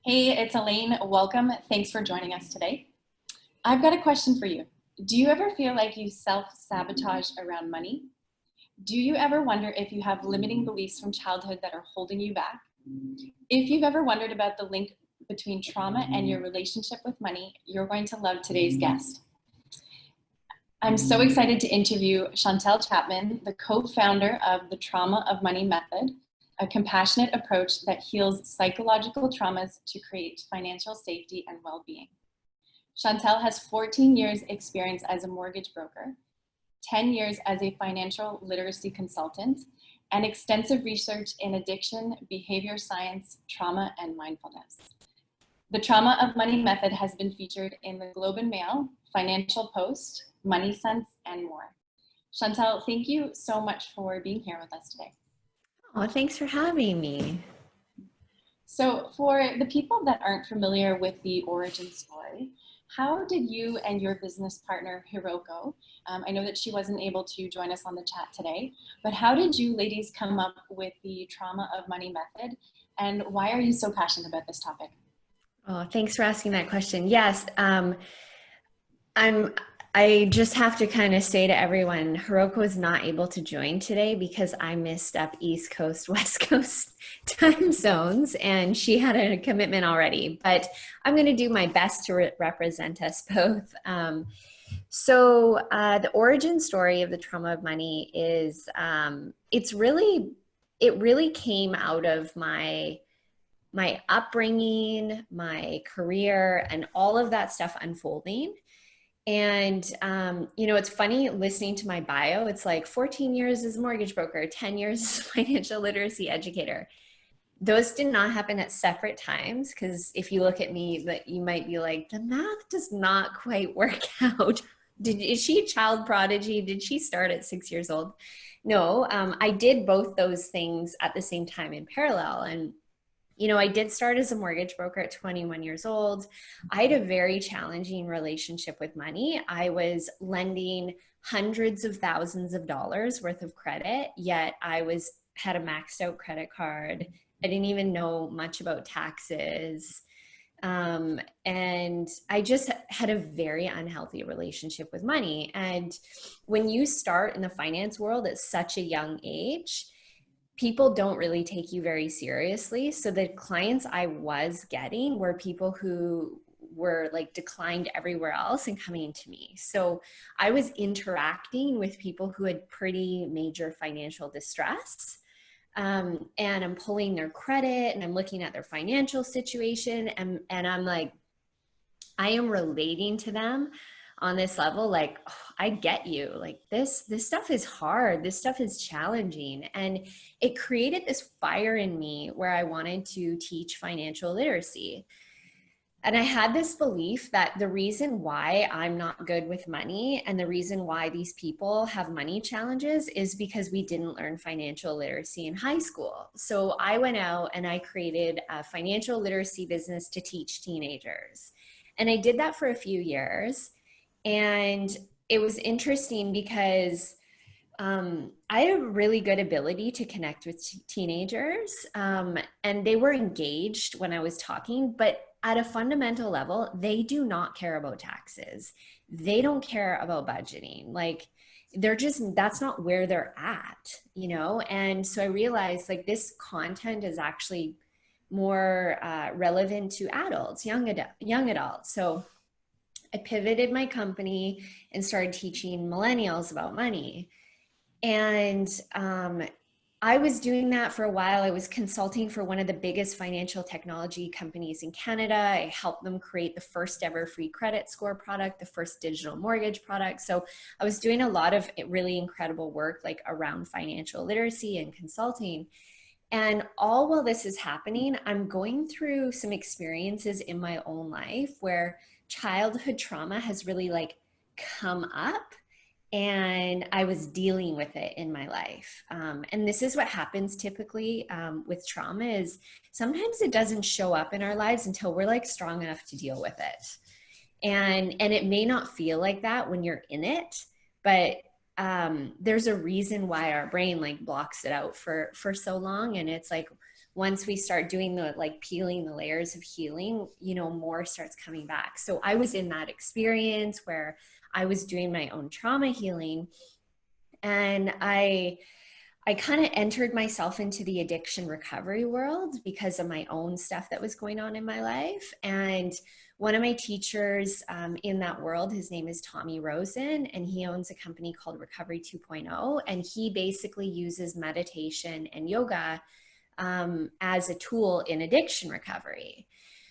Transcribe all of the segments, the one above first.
Hey, it's Elaine. Welcome. Thanks for joining us today. I've got a question for you. Do you ever feel like you self-sabotage around money? Do you ever wonder if you have limiting beliefs from childhood that are holding you back? If you've ever wondered about the link between trauma and your relationship with money, you're going to love today's guest. I'm so excited to interview Chantel Chapman, the co-founder of the Trauma of Money Method, a compassionate approach that heals psychological traumas to create financial safety and well-being. Chantel has 14 years experience as a mortgage broker, 10 years as a financial literacy consultant, and extensive research in addiction, behavior science, trauma, and mindfulness. The Trauma of Money Method has been featured in the Globe and Mail, Financial Post, Money Sense, and more. Chantel, thank you so much for being here with us today. Oh, thanks for having me. So for the people that aren't familiar with the origin story, how did you and your business partner, Hiroko, I know that she wasn't able to join us on the chat today, but how did you ladies come up with the Trauma of Money Method, and why are you so passionate about this topic? Oh, thanks for asking that question. Yes, I just have to kind of say to everyone, Hiroko is not able to join today because I missed up East Coast, West Coast time zones, and she had a commitment already. But I'm going to do my best to represent us both. The origin story of the Trauma of Money is it really came out of my upbringing, my career, and all of that stuff unfolding. And, it's funny listening to my bio. It's like 14 years as a mortgage broker, 10 years as a financial literacy educator. Those did not happen at separate times, because if you look at me, that you might be like, the math does not quite work out. Is she a child prodigy? Did she start at 6 years old? No, I did both those things at the same time in parallel. And I did start as a mortgage broker at 21 years old. I had a very challenging relationship with money. I was lending hundreds of thousands of dollars worth of credit, yet had a maxed out credit card. I didn't even know much about taxes. And I just had a very unhealthy relationship with money. And when you start in the finance world at such a young age, people don't really take you very seriously. So the clients I was getting were people who were like declined everywhere else and coming to me. So I was interacting with people who had pretty major financial distress. And I'm pulling their credit and I'm looking at their financial situation, and I'm like, I am relating to them on this level. Like, oh, I get you. Like this stuff is hard. This stuff is challenging. And it created this fire in me where I wanted to teach financial literacy. And I had this belief that the reason why I'm not good with money and the reason why these people have money challenges is because we didn't learn financial literacy in high school. So I went out and I created a financial literacy business to teach teenagers. And I did that for a few years. And it was interesting because I had a really good ability to connect with teenagers, and they were engaged when I was talking, but at a fundamental level, they do not care about taxes. They don't care about budgeting. Like that's not where they're at, And so I realized like this content is actually more relevant to adults, young adults. So I pivoted my company and started teaching millennials about money. And I was doing that for a while. I was consulting for one of the biggest financial technology companies in Canada. I helped them create the first ever free credit score product, the first digital mortgage product. So I was doing a lot of really incredible work like around financial literacy and consulting. And all while this is happening, I'm going through some experiences in my own life where childhood trauma has really like come up, and I was dealing with it in my life. And this is what happens typically with trauma is sometimes it doesn't show up in our lives until we're like strong enough to deal with it. And it may not feel like that when you're in it, but there's a reason why our brain like blocks it out for so long. And it's like, once we start doing the like peeling the layers of healing, you know, more starts coming back. So I was in that experience where I was doing my own trauma healing, and I kind of entered myself into the addiction recovery world because of my own stuff that was going on in my life. And one of my teachers in that world, his name is Tommy Rosen, and he owns a company called Recovery 2.0. And he basically uses meditation and yoga as a tool in addiction recovery.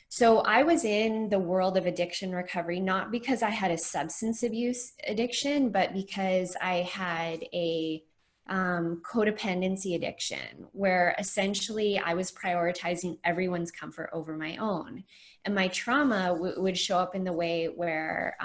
So I was in the world of addiction recovery, not because I had a substance abuse addiction, but because I had a codependency addiction, where essentially I was prioritizing everyone's comfort over my own. And my trauma would show up in the way where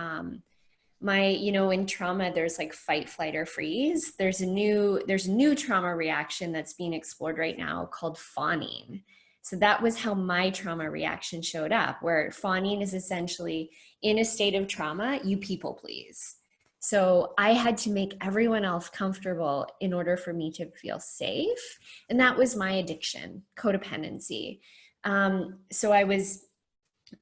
you know, in trauma, there's like fight, flight, or freeze. There's a new trauma reaction that's being explored right now called fawning. So that was how my trauma reaction showed up, where fawning is essentially in a state of trauma, you people please. So I had to make everyone else comfortable in order for me to feel safe. And that was my addiction, codependency. So I was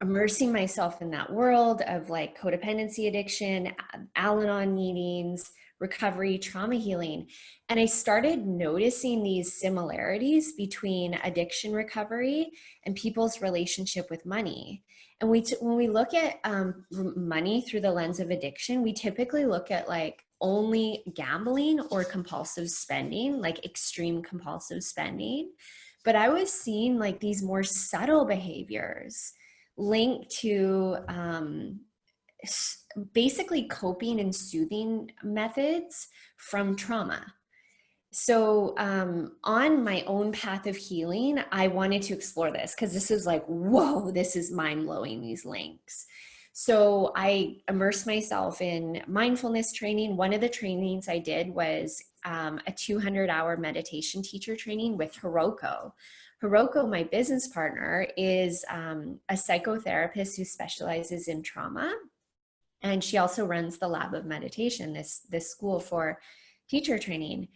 immersing myself in that world of like codependency addiction, Al-Anon meetings, recovery, trauma healing. And I started noticing these similarities between addiction recovery and people's relationship with money. And when we look at money through the lens of addiction, we typically look at like only gambling or compulsive spending, like extreme compulsive spending. But I was seeing like these more subtle behaviors linked to basically coping and soothing methods from trauma. So on my own path of healing, I wanted to explore this because this is like, whoa, this is mind-blowing, these links. So I immersed myself in mindfulness training. One of the trainings I did was a 200-hour meditation teacher training with Hiroko. Hiroko, my business partner, is a psychotherapist who specializes in trauma. And she also runs the Lab of Meditation, this school for teacher training.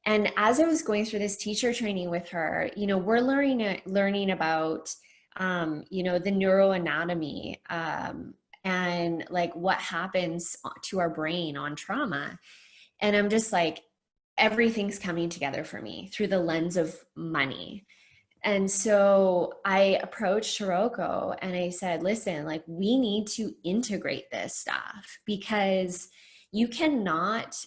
And as I was going through this teacher training with her, you know, we're learning about, you know, the neuroanatomy and like what happens to our brain on trauma. And I'm just like, everything's coming together for me through the lens of money. And so I approached Hiroko and I said, listen, like we need to integrate this stuff because you cannot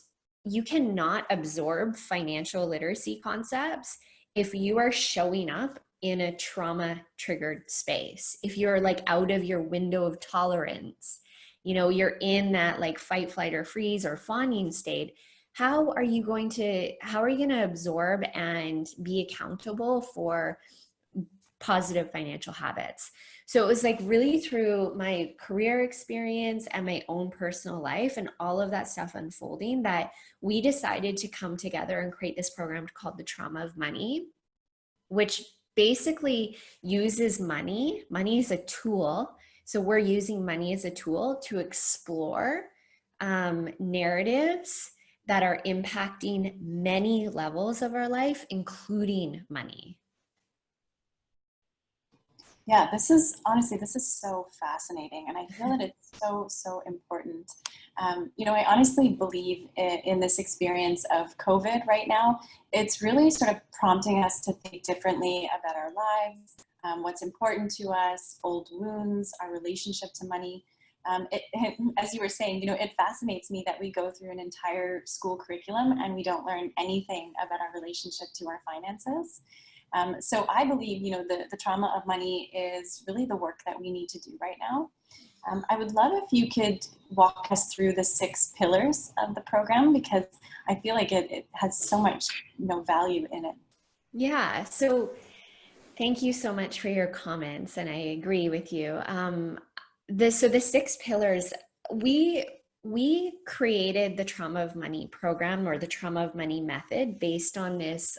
absorb financial literacy concepts if you are showing up in a trauma triggered space. If you're like out of your window of tolerance, you know, you're in that like fight, flight, or freeze or fawning state. How are you going to absorb and be accountable for positive financial habits? So it was like really through my career experience and my own personal life and all of that stuff unfolding that we decided to come together and create this program called the Trauma of Money, which basically uses money. Money is a tool. So we're using money as a tool to explore narratives that are impacting many levels of our life, including money. Yeah, this is so fascinating. And I feel that it's so important. You know, I honestly believe in this experience of COVID right now. It's really sort of prompting us to think differently about our lives, what's important to us, old wounds, our relationship to money. As you were saying, you know, it fascinates me that we go through an entire school curriculum and we don't learn anything about our relationship to our finances. So I believe, you know, the trauma of money is really the work that we need to do right now. I would love if you could walk us through the 6 pillars of the program, because I feel like it has so much, you know, value in it. Yeah. So thank you so much for your comments. And I agree with you. The 6 pillars, we created the Trauma of Money program or the Trauma of Money method based on this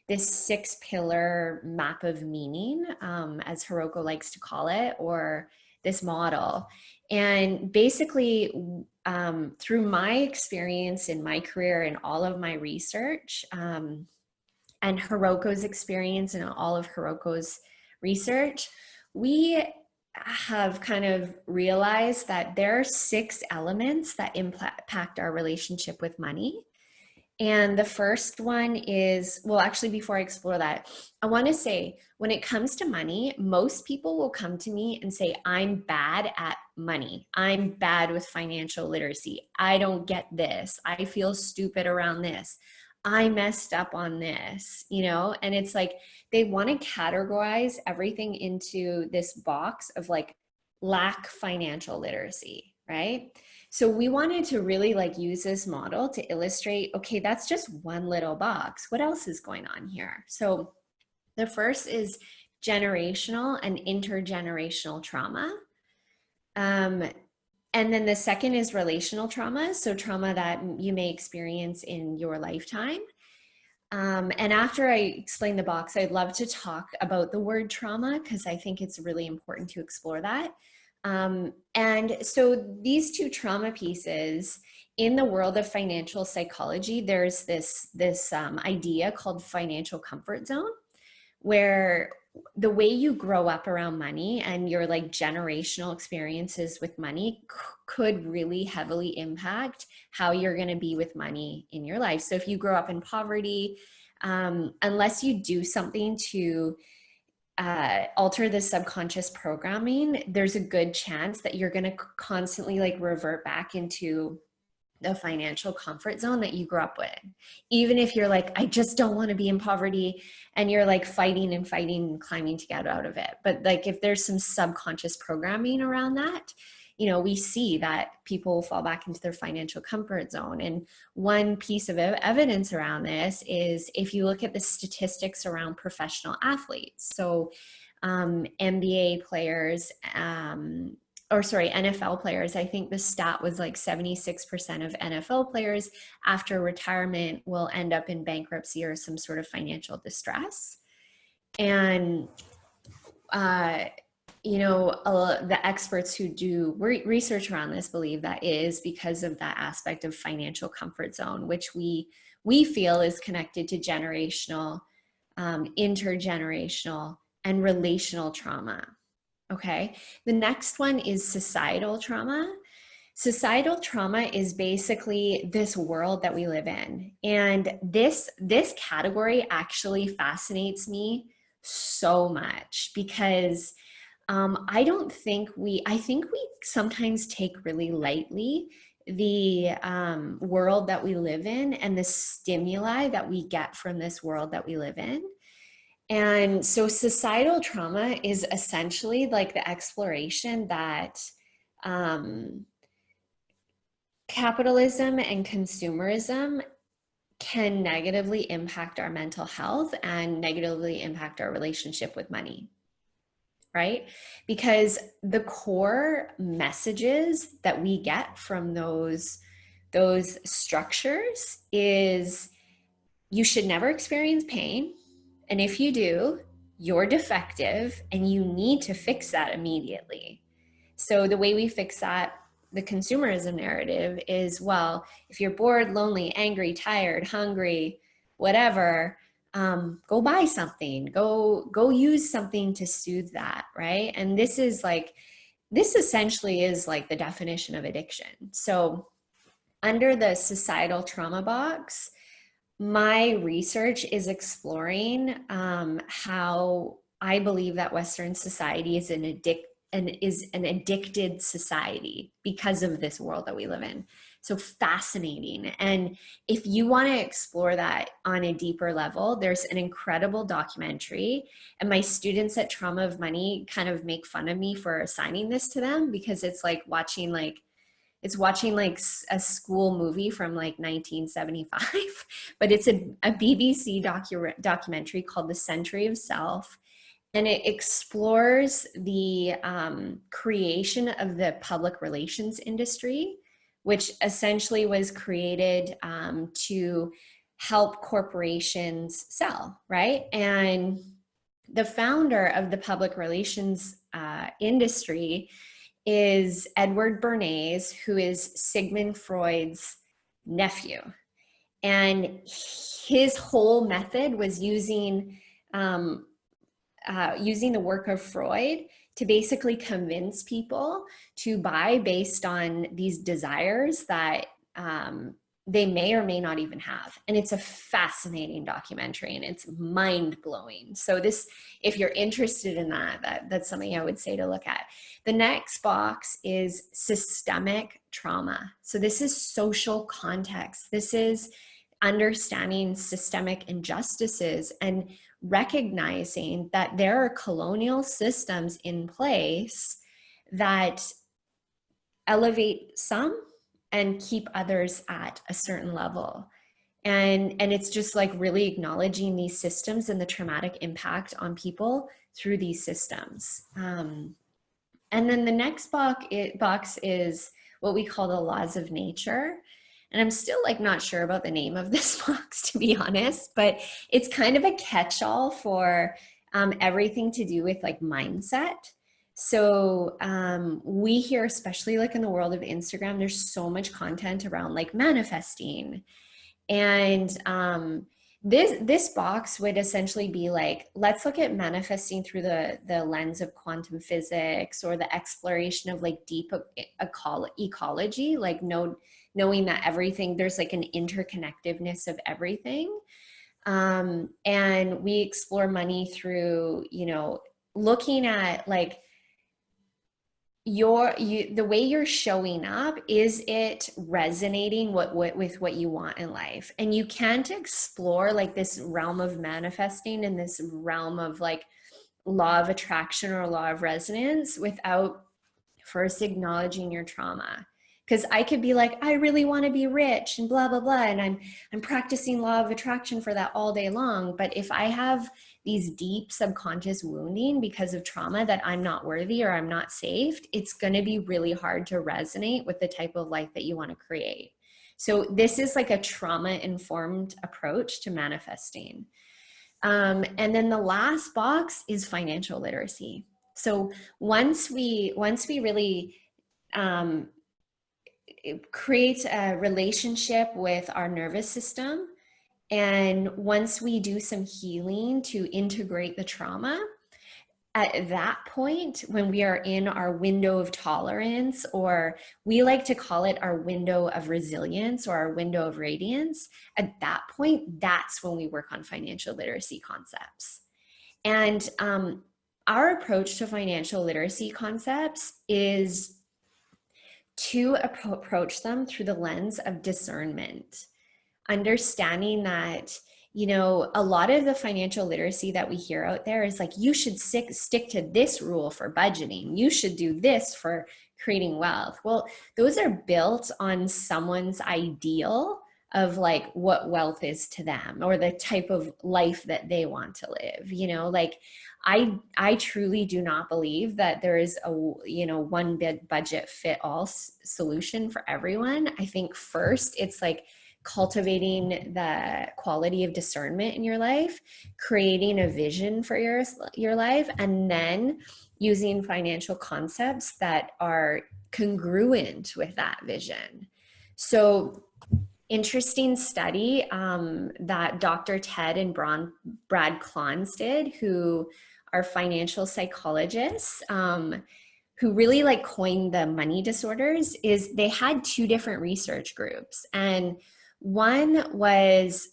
6-pillar map of meaning, as Hiroko likes to call it, or this model. And basically, through my experience in my career and all of my research, and Hiroko's experience and all of Hiroko's research, we have kind of realized that there are 6 elements that impact our relationship with money. And the first one is, well, actually, before I explore that, I want to say when it comes to money, most people will come to me and say, I'm bad at money. I'm bad with financial literacy. I don't get this. I feel stupid around this. I messed up on this, you know? And it's like they want to categorize everything into this box of like lack financial literacy, right? So we wanted to really like use this model to illustrate, okay, that's just one little box. What else is going on here? So the first is generational and intergenerational trauma. And then the second is relational trauma. So trauma that you may experience in your lifetime. And after I explain the box, I'd love to talk about the word trauma because I think it's really important to explore that. And so these 2 trauma pieces in the world of financial psychology, there's this idea called financial comfort zone, where the way you grow up around money and your like generational experiences with money could really heavily impact how you're going to be with money in your life. So if you grow up in poverty, unless you do something to alter the subconscious programming, there's a good chance that you're going to constantly like revert back into the financial comfort zone that you grew up with. Even if you're like, I just don't want to be in poverty, and you're like fighting and climbing to get out of it. But like if there's some subconscious programming around that, you know, we see that people fall back into their financial comfort zone. And one piece of evidence around this is if you look at the statistics around professional athletes. So NBA players, NFL players, I think the stat was like 76% of NFL players after retirement will end up in bankruptcy or some sort of financial distress. And the experts who do research around this believe that is because of that aspect of financial comfort zone, which we feel is connected to generational, intergenerational, and relational trauma. Okay. The next one is societal trauma. Societal trauma is basically this world that we live in. And this category actually fascinates me so much because I think we sometimes take really lightly the world that we live in and the stimuli that we get from this world that we live in. And so societal trauma is essentially like the exploration that capitalism and consumerism can negatively impact our mental health and negatively impact our relationship with money, right? Because the core messages that we get from those structures is you should never experience pain. And if you do, you're defective and you need to fix that immediately. So the way we fix that, the consumerism narrative is, well, if you're bored, lonely, angry, tired, hungry, whatever, go buy something, go use something to soothe that, right? And this essentially is like the definition of addiction. So under the societal trauma box, my research is exploring how I believe that Western society is an addicted society because of this world that we live in. So fascinating. And if you want to explore that on a deeper level, there's an incredible documentary. And my students at Trauma of Money kind of make fun of me for assigning this to them because it's like watching a school movie from like 1975, but it's a BBC documentary called The Century of Self. And it explores the creation of the public relations industry, which essentially was created to help corporations sell, right? And the founder of the public relations industry is Edward Bernays, who is Sigmund Freud's nephew. And his whole method was using the work of Freud to basically convince people to buy based on these desires that they may or may not even have. And it's a fascinating documentary and it's mind blowing. So this, if you're interested in that's something I would say to look at. The next box is systemic trauma. So this is social context. This is understanding systemic injustices and recognizing that there are colonial systems in place that elevate some and keep others at a certain level. And it's just like really acknowledging these systems and the traumatic impact on people through these systems. And then the next box is what we call the laws of nature. And I'm still like not sure about the name of this box, to be honest, but it's kind of a catch-all for everything to do with like mindset. So we hear, especially like in the world of Instagram, there's so much content around like manifesting. And this box would essentially be like, let's look at manifesting through the lens of quantum physics or the exploration of like deep ecology, like knowing that everything, there's like an interconnectedness of everything. And we explore money through, looking at like the way you're showing up, is it resonating with what you want in life? And you can't explore like this realm of manifesting and this realm of like law of attraction or law of resonance without first acknowledging your trauma. Because I could be like, I really want to be rich and blah, blah, blah. And I'm practicing law of attraction for that all day long. But if I have these deep subconscious wounding because of trauma that I'm not worthy or I'm not safe, it's going to be really hard to resonate with the type of life that you want to create. So this is like a trauma-informed approach to manifesting. And then the last box is financial literacy. So once we really create a relationship with our nervous system, and once we do some healing to integrate the trauma, at that point, when we are in our window of tolerance, or we like to call it our window of resilience or our window of radiance, at that point, that's when we work on financial literacy concepts. And our approach to financial literacy concepts is to approach them through the lens of discernment, understanding that, a lot of the financial literacy that we hear out there is like, you should stick to this rule for budgeting. You should do this for creating wealth. Well, those are built on someone's ideal of like what wealth is to them or the type of life that they want to live. Like I truly do not believe that there is a one big budget fit all solution for everyone. I think first it's like cultivating the quality of discernment in your life, creating a vision for your life, and then using financial concepts that are congruent with that vision. So interesting study that Dr. Ted and Brad Klons did, who are financial psychologists, who really like coined the money disorders, is they had two different research groups. And one was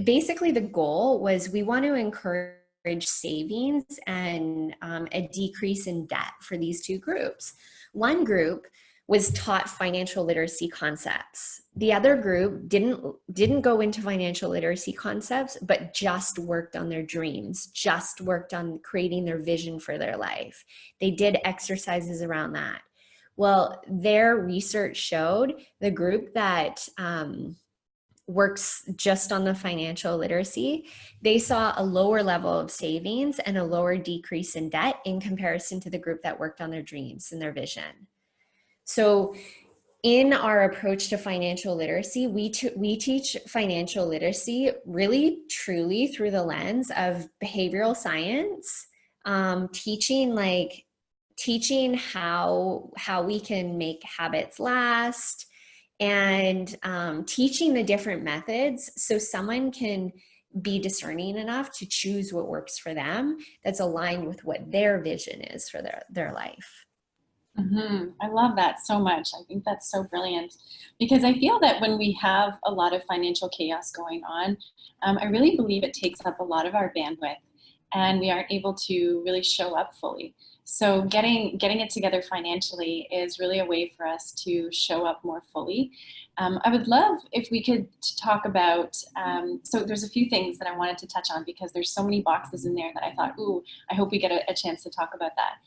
basically the goal was we want to encourage savings and a decrease in debt for these two groups. One group was taught financial literacy concepts. The other group didn't go into financial literacy concepts, but just worked on their dreams, just worked on creating their vision for their life. They did exercises around that. Well, their research showed the group that works just on the financial literacy, they saw a lower level of savings and a lower decrease in debt in comparison to the group that worked on their dreams and their vision. So in our approach to financial literacy, we teach financial literacy really truly through the lens of behavioral science, teaching how we can make habits last, and teaching the different methods so someone can be discerning enough to choose what works for them that's aligned with what their vision is for their life. I love that so much. I think that's so brilliant, because I feel that when we have a lot of financial chaos going on, I really believe it takes up a lot of our bandwidth and we aren't able to really show up fully. So getting it together financially is really a way for us to show up more fully. I would love if we could talk about, so there's a few things that I wanted to touch on because there's so many boxes in there that I thought, ooh, I hope we get a chance to talk about that.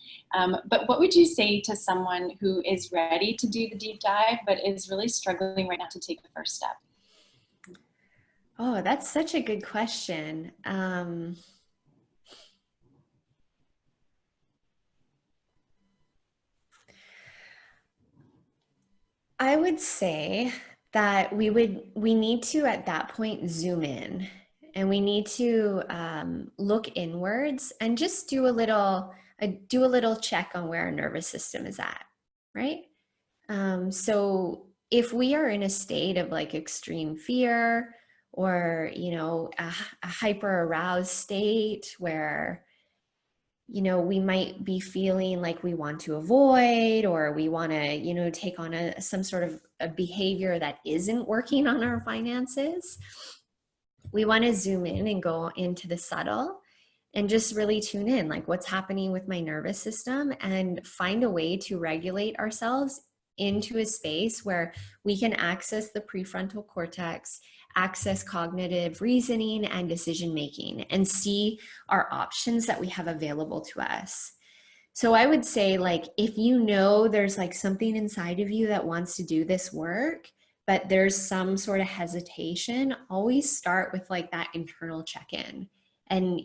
But what would you say to someone who is ready to do the deep dive, but is really struggling right now to take the first step? Oh, that's such a good question. I would say that we need to at that point zoom in, and we need to look inwards and just do a little check on where our nervous system is at, right? So if we are in a state of like extreme fear, or a hyper aroused state where we might be feeling like we want to avoid, or we want to, take on some sort of a behavior that isn't working on our finances. We want to zoom in and go into the subtle and just really tune in, like what's happening with my nervous system, and find a way to regulate ourselves into a space where we can access the prefrontal cortex, access cognitive reasoning and decision making, and see our options that we have available to us. So I would say, like, if there's like something inside of you that wants to do this work, but there's some sort of hesitation, always start with like that internal check-in. And,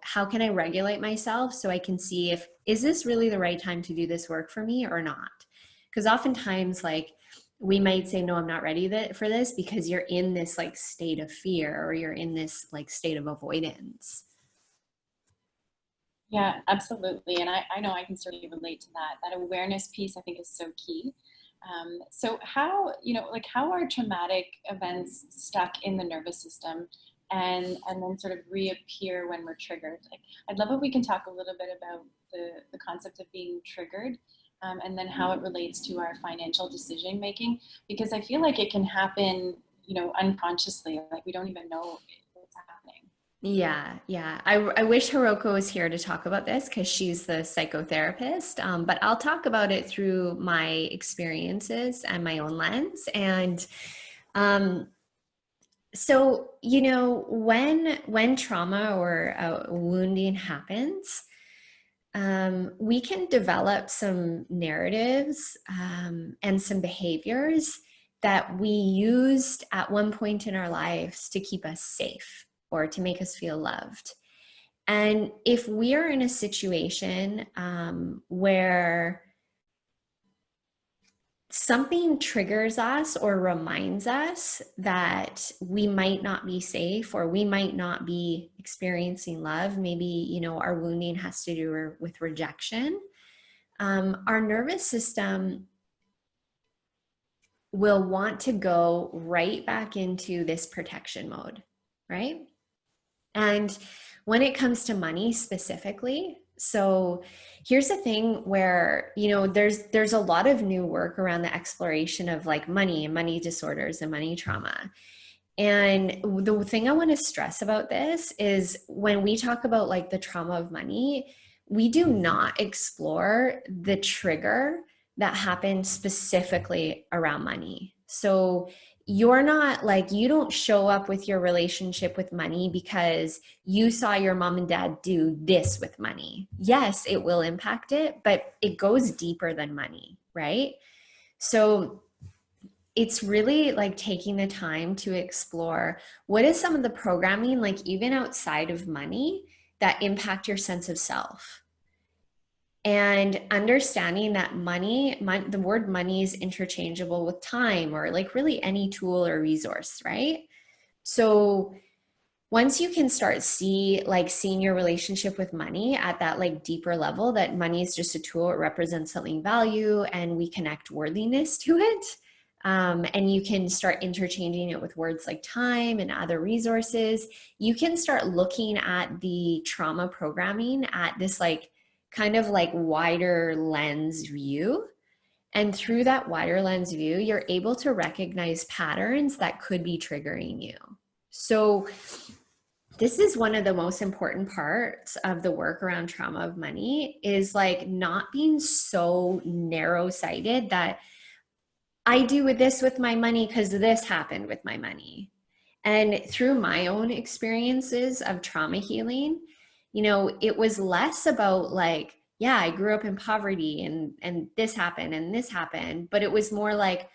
how can I regulate myself so I can see is this really the right time to do this work for me or not? Because oftentimes, like, we might say, no, I'm not ready for this, because you're in this like state of fear, or you're in this like state of avoidance. Yeah, absolutely. And I know I can certainly relate to that. That awareness piece I think is so key. So how, how are traumatic events stuck in the nervous system and then sort of reappear when we're triggered? Like, I'd love if we can talk a little bit about the concept of being triggered, and then how it relates to our financial decision making, because I feel like it can happen, unconsciously, like we don't even know what's happening. Yeah. I wish Hiroko was here to talk about this, because she's the psychotherapist. But I'll talk about it through my experiences and my own lens. And so, when trauma or wounding happens, we can develop some narratives and some behaviors that we used at one point in our lives to keep us safe or to make us feel loved. And if we are in a situation where something triggers us or reminds us that we might not be safe, or we might not be experiencing love, maybe, our wounding has to do with rejection, our nervous system will want to go right back into this protection mode, right? And when it comes to money specifically, so here's the thing where, there's a lot of new work around the exploration of like money and money disorders and money trauma. And the thing I want to stress about this is, when we talk about like the trauma of money, we do not explore the trigger that happened specifically around money. So you're not like, you don't show up with your relationship with money because you saw your mom and dad do this with money. Yes, it will impact it, but it goes deeper than money, right? So it's really like taking the time to explore what is some of the programming, like even outside of money, that impact your sense of self. And understanding that the word money is interchangeable with time, or like really any tool or resource, right? So once you can start seeing your relationship with money at that like deeper level, that money is just a tool, it represents something value, and we connect worthiness to it, and you can start interchanging it with words like time and other resources. You can start looking at the trauma programming at this like kind of like wider lens view. And through that wider lens view, you're able to recognize patterns that could be triggering you. So this is one of the most important parts of the work around trauma of money, is like not being so narrow-sighted that I do with this with my money because this happened with my money. And through my own experiences of trauma healing, you know, it was less about like, yeah, I grew up in poverty and this happened, but it was more like,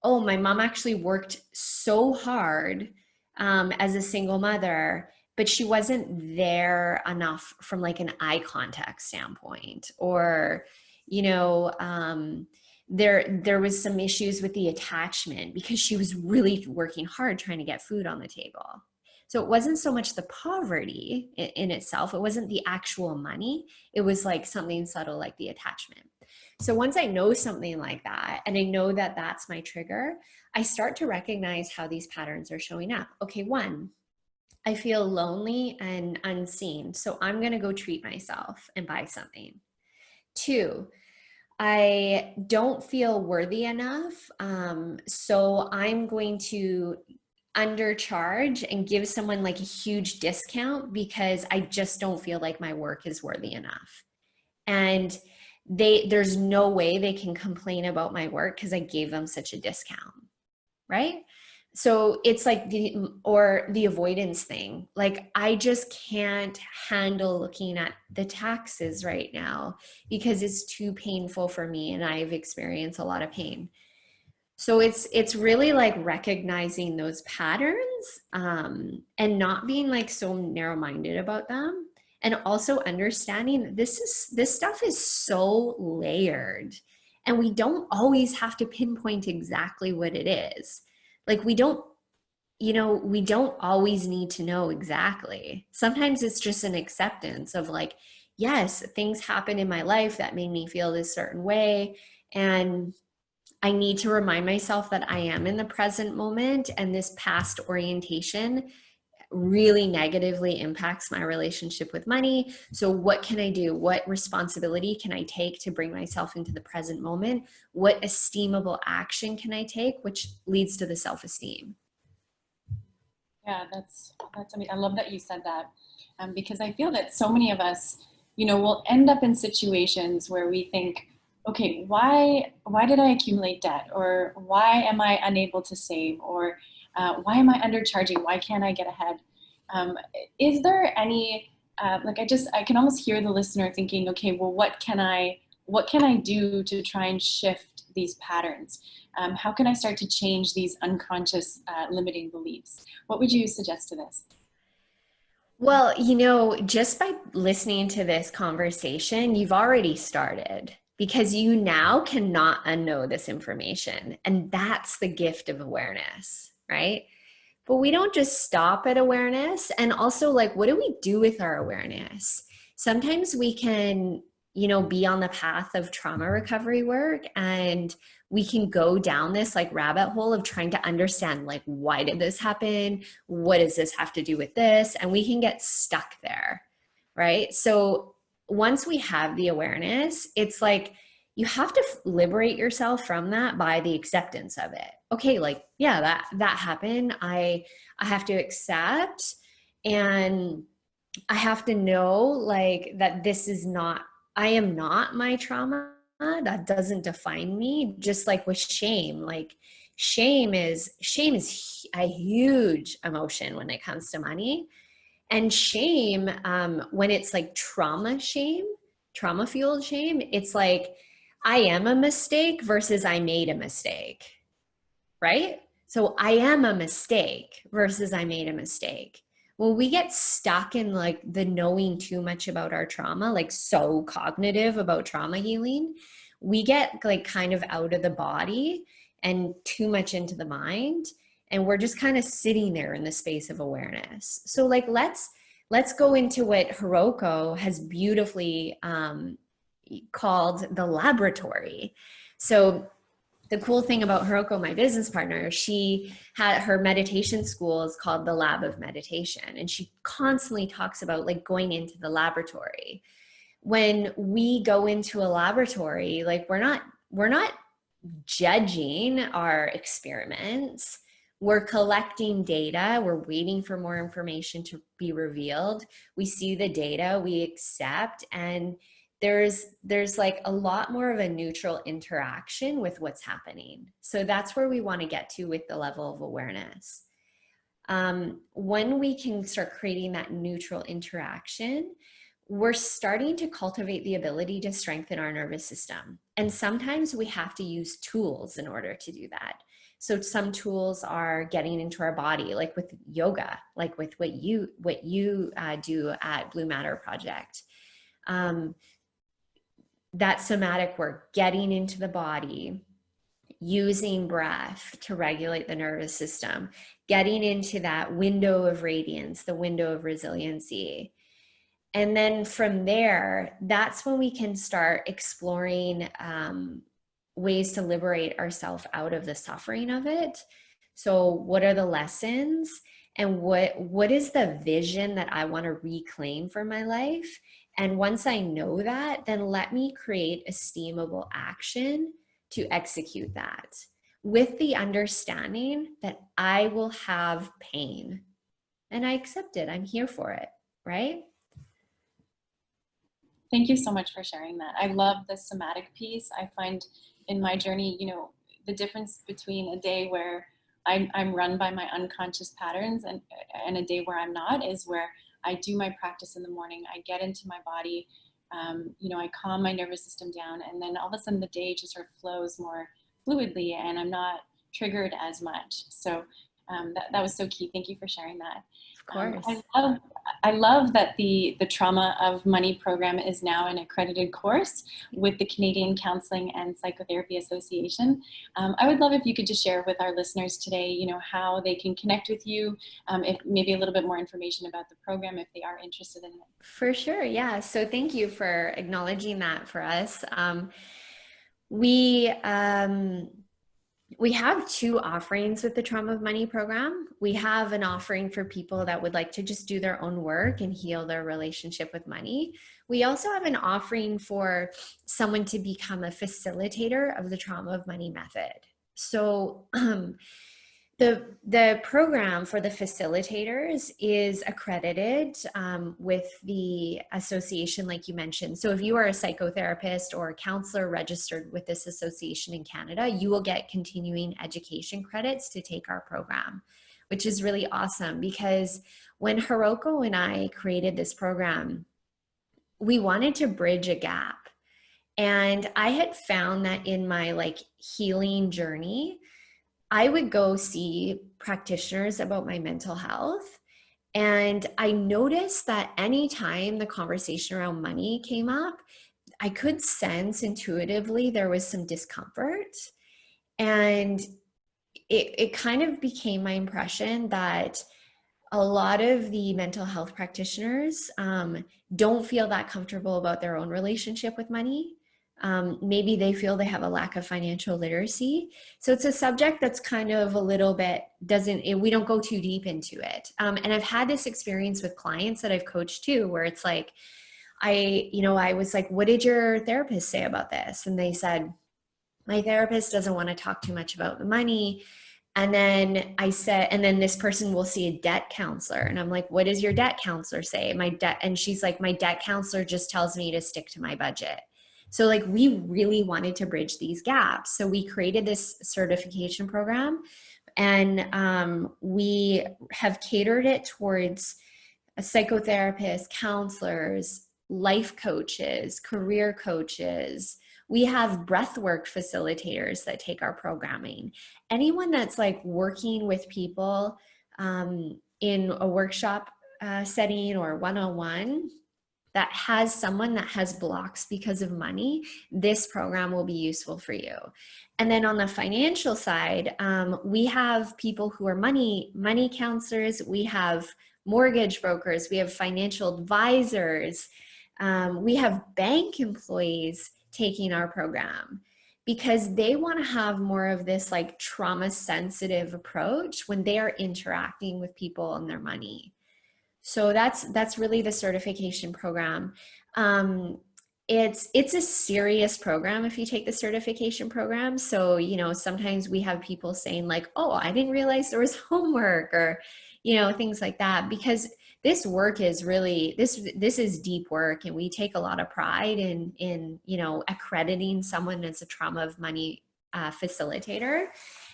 oh, my mom actually worked so hard as a single mother, but she wasn't there enough from like an eye contact standpoint, or, you know, there was some issues with the attachment because she was really working hard trying to get food on the table. So it wasn't so much the poverty in itself. It wasn't the actual money. It was like something subtle like the attachment. So once I know something like that, and I know that that's my trigger, I start to recognize how these patterns are showing up. Okay, one, I feel lonely and unseen. So I'm going to go treat myself and buy something. Two, I don't feel worthy enough. So I'm going to undercharge and give someone like a huge discount because I just don't feel like my work is worthy enough. And there's no way they can complain about my work because I gave them such a discount, right? So it's like the avoidance thing. Like, I just can't handle looking at the taxes right now because it's too painful for me and I've experienced a lot of pain. So it's really like recognizing those patterns, and not being like so narrow-minded about them, and also understanding this stuff is so layered, and we don't always have to pinpoint exactly what it is. Like, we don't always need to know exactly. Sometimes it's just an acceptance of like, yes, things happen in my life that made me feel this certain way, and I need to remind myself that I am in the present moment, and this past orientation really negatively impacts my relationship with money. So what can I do? What responsibility can I take to bring myself into the present moment? What esteemable action can I take, which leads to the self-esteem? Yeah, I mean, I love that you said that, because I feel that so many of us, you know, will end up in situations where we think, okay, why did I accumulate debt, or why am I unable to save, or why am I undercharging? Why can't I get ahead? Um, is there any like, I can almost hear the listener thinking, okay, well, what can I do to try and shift these patterns? How can I start to change these unconscious limiting beliefs? What would you suggest to this? Well, you know, just by listening to this conversation, you've already started, because you now cannot unknow this information. And that's the gift of awareness, right? But we don't just stop at awareness. And also, like, what do we do with our awareness? Sometimes we can, you know, be on the path of trauma recovery work, and we can go down this like rabbit hole of trying to understand, like, why did this happen? What does this have to do with this? And we can get stuck there, right? So once we have the awareness, it's like you have to liberate yourself from that by the acceptance of it. Okay, like, yeah, that happened. I have to accept, and I have to know, like, that this is not, I am not my trauma. That doesn't define me. Just like with shame, like shame is a huge emotion when it comes to money. And shame, when it's like trauma fueled shame, it's like, I am a mistake versus I made a mistake, right? So I am a mistake versus I made a mistake. When we get stuck in like the knowing too much about our trauma, like so cognitive about trauma healing, we get like kind of out of the body and too much into the mind. And we're just kind of sitting there in the space of awareness. So like, let's go into what Hiroko has beautifully called the laboratory. So the cool thing about Hiroko, my business partner, she had her meditation school is called the Lab of Meditation. And she constantly talks about like going into the laboratory. When we go into a laboratory, like we're not judging our experiments. We're collecting data. We're waiting for more information to be revealed. We see the data, we accept, and there's like a lot more of a neutral interaction with what's happening. So that's where we want to get to with the level of awareness. When we can start creating that neutral interaction, we're starting to cultivate the ability to strengthen our nervous system. And sometimes we have to use tools in order to do that. So some tools are getting into our body, like with yoga, like with what you do at Blue Matter Project. That somatic work, getting into the body, using breath to regulate the nervous system, getting into that window of radiance, the window of resiliency. And then from there, that's when we can start exploring ways to liberate ourselves out of the suffering of it. So what are the lessons, and what is the vision that I want to reclaim for my life? And once I know that, then let me create esteemable action to execute that with the understanding that I will have pain and I accept it. I'm here for it, right? Thank you so much for sharing that. I love the somatic piece. I find in my journey, you know, the difference between a day where I'm run by my unconscious patterns and a day where I'm not is where I do my practice in the morning. I get into my body, you know, I calm my nervous system down, and then all of a sudden the day just sort of flows more fluidly and I'm not triggered as much. So that was so key. Thank you for sharing that. Of course. I love that the Trauma of Money program is now an accredited course with the Canadian Counseling and Psychotherapy Association. I would love if you could just share with our listeners today, you know, how they can connect with you, if maybe a little bit more information about the program if they are interested in it. For sure, yeah. So thank you for acknowledging that for us. We have two offerings with the Trauma of Money program. We have an offering for people that would like to just do their own work and heal their relationship with money. We also have an offering for someone to become a facilitator of the Trauma of Money method. So the program for the facilitators is accredited with the association, like you mentioned. So if you are a psychotherapist or a counselor registered with this association in Canada, you will get continuing education credits to take our program, which is really awesome, because when Hiroko and I created this program, we wanted to bridge a gap. And I had found that in my like healing journey, I would go see practitioners about my mental health. And I noticed that anytime the conversation around money came up, I could sense intuitively there was some discomfort. And it kind of became my impression that a lot of the mental health practitioners don't feel that comfortable about their own relationship with money. Maybe they feel they have a lack of financial literacy. So it's a subject that's kind of a little bit, we don't go too deep into it. And I've had this experience with clients that I've coached too, where it's like, I was like, what did your therapist say about this? And they said, my therapist doesn't want to talk too much about the money. And then I said, and then this person will see a debt counselor. And I'm like, what does your debt counselor say? And she's like, my debt counselor just tells me to stick to my budget. So like we really wanted to bridge these gaps. So we created this certification program, and we have catered it towards psychotherapists, counselors, life coaches, career coaches. We have breathwork facilitators that take our programming. Anyone that's like working with people in a workshop setting or one-on-one, that has someone that has blocks because of money, this program will be useful for you. And then on the financial side, we have people who are money counselors, we have mortgage brokers, we have financial advisors, we have bank employees taking our program, because they want to have more of this like trauma sensitive approach when they are interacting with people and their money. So that's really the certification program. It's a serious program if you take the certification program. So, you know, sometimes we have people saying like, oh, I didn't realize there was homework, or, you know, things like that, because this work is really, this is deep work, and we take a lot of pride in, you know, accrediting someone as a trauma of money facilitator.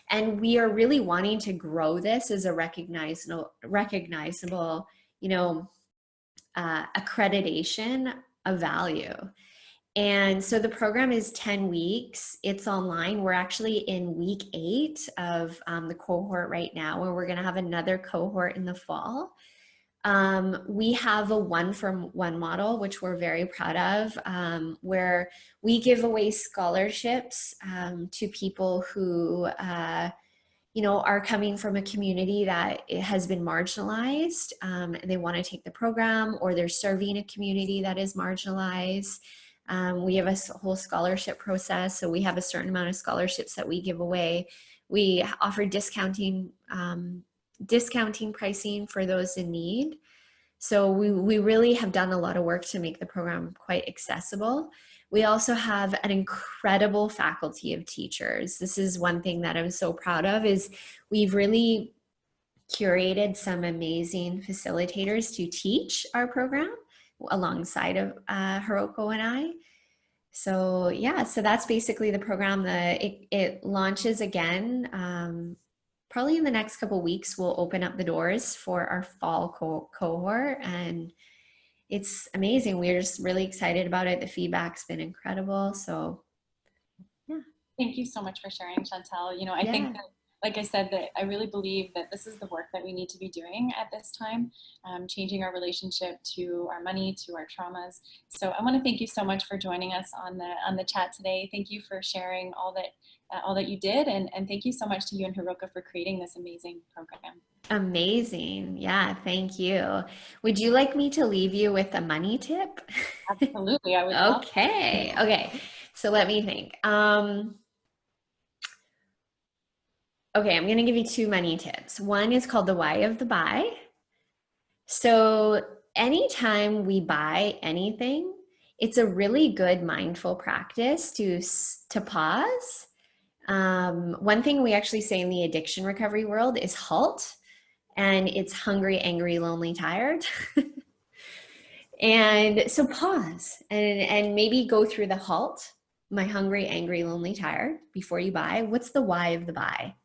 And we are really wanting to grow this as a recognizable, you know, accreditation of value. And so the program is 10 weeks. It's online. We're actually in week 8 of the cohort right now, and we're going to have another cohort in the fall. We have a 1-for-1 model, which we're very proud of, where we give away scholarships to people who you know, are coming from a community that has been marginalized. They want to take the program, or they're serving a community that is marginalized. We have a whole scholarship process. So we have a certain amount of scholarships that we give away. We offer discounting pricing for those in need. So we really have done a lot of work to make the program quite accessible. We also have an incredible faculty of teachers. This is one thing that I'm so proud of, is we've really curated some amazing facilitators to teach our program alongside of Hiroko and I. So yeah, so that's basically the program. It launches again. Probably in the next couple of weeks, we'll open up the doors for our fall cohort, and it's amazing. We're just really excited about it. The feedback's been incredible. So yeah. Thank you so much for sharing, Chantel. You know, I think that, like I said, that I really believe that this is the work that we need to be doing at this time, changing our relationship to our money, to our traumas. So I want to thank you so much for joining us on the chat today. Thank you for sharing all that you did, and thank you so much to you and Hiroko for creating this amazing program. Amazing. Yeah, thank you. Would you like me to leave you with a money tip? Absolutely, I would love that. Okay. So let me think. Okay, I'm going to give you 2 money tips. One is called the why of the buy. So anytime we buy anything, it's a really good mindful practice to pause. One thing we actually say in the addiction recovery world is HALT, and it's hungry, angry, lonely, tired. And so pause and maybe go through the HALT, my hungry, angry, lonely, tired, before you buy. What's the why of the buy?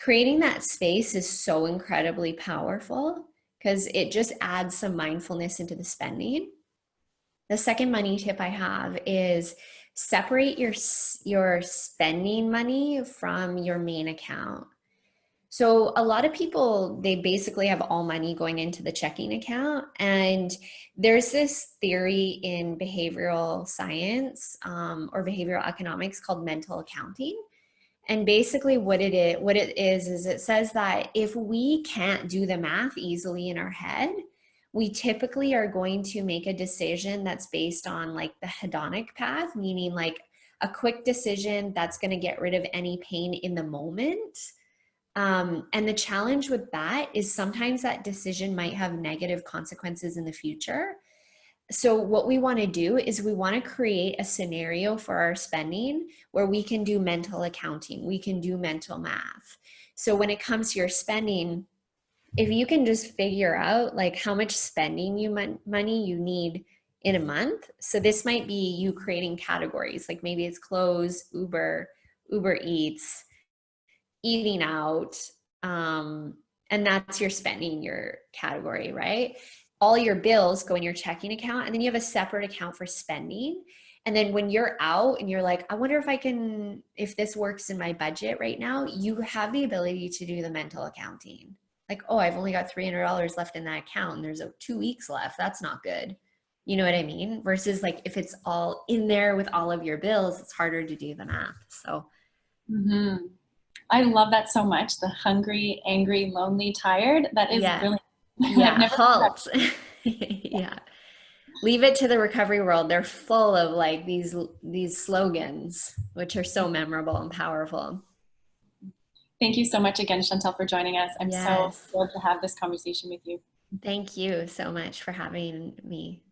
Creating that space is so incredibly powerful because it just adds some mindfulness into the spending. The second money tip I have is separate your spending money from your main account. So a lot of people, they basically have all money going into the checking account. And there's this theory in behavioral science or behavioral economics called mental accounting. And basically what it is it says that if we can't do the math easily in our head, we typically are going to make a decision that's based on like the hedonic path, meaning like a quick decision that's going to get rid of any pain in the moment. And the challenge with that is sometimes that decision might have negative consequences in the future. So what we want to do is we want to create a scenario for our spending where we can do mental accounting, we can do mental math. So when it comes to your spending, if you can just figure out like how much spending money you need in a month. So this might be you creating categories, like maybe it's clothes, Uber Eats, eating out, and that's your spending, your category, right? All your bills go in your checking account, and then you have a separate account for spending. And then when you're out and you're like, I wonder if this works in my budget right now, you have the ability to do the mental accounting. Like, oh, I've only got $300 left in that account and there's 2 weeks left. That's not good. You know what I mean? Versus like if it's all in there with all of your bills, it's harder to do the math. So. Mm-hmm. I love that so much. The hungry, angry, lonely, tired. That is brilliant. Yeah. HALT. Yeah. Leave it to the recovery world. They're full of like these slogans, which are so memorable and powerful. Thank you so much again, Chantel, for joining us. I'm so Yes. thrilled to have this conversation with you. Thank you so much for having me.